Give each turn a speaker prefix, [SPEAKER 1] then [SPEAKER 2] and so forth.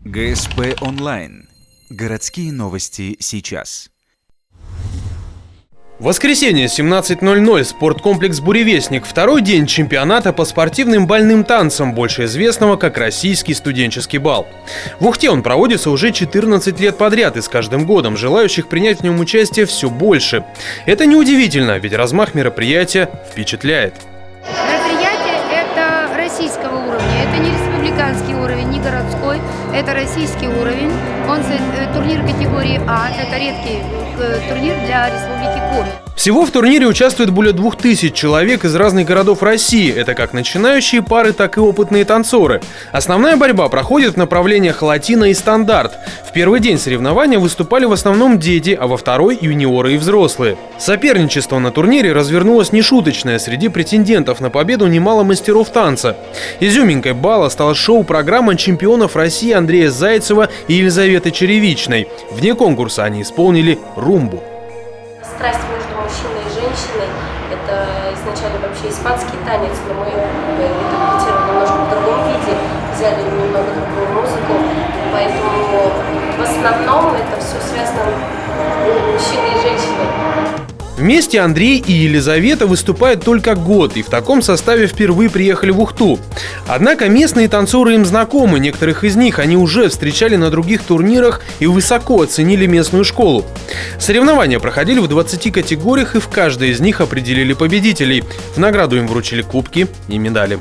[SPEAKER 1] ГСП онлайн. Городские новости сейчас.
[SPEAKER 2] Воскресенье, 17:00, спорткомплекс «Буревестник». Второй день чемпионата по спортивным бальным танцам, больше известного как Российский студенческий бал. В Ухте он проводится уже 14 лет подряд, и с каждым годом желающих принять в нем участие все больше. Это неудивительно, ведь размах мероприятия впечатляет.
[SPEAKER 3] Мероприятие это российского уровня, это не республиканский уровень, не городской, это российский уровень. Турнир категории А, это редкий турнир для Республики Коми.
[SPEAKER 2] Всего в турнире участвует более 2000 человек из разных городов России. Это как начинающие пары, так и опытные танцоры. Основная борьба проходит в направлениях латино и стандарт. В первый день соревнования выступали в основном дети, а во второй – юниоры и взрослые. Соперничество на турнире развернулось нешуточное. Среди претендентов на победу немало мастеров танца. Изюминкой бала стала шоу-программа чемпионов России Андрея Зайцева и Елизаветы Черевичной. Вне конкурса они исполнили румбу.
[SPEAKER 4] Страсть между мужчиной и женщиной – это изначально вообще испанский танец, но мы интерпретировали немножко в другом виде, взяли немного другую музыку, поэтому в основном это все связано с мужчиной и женщиной.
[SPEAKER 2] Вместе Андрей и Елизавета выступают только год и в таком составе впервые приехали в Ухту. Однако местные танцоры им знакомы, некоторых из них они уже встречали на других турнирах и высоко оценили местную школу. Соревнования проходили в 20 категориях, и в каждой из них определили победителей. В награду им вручили кубки и медали.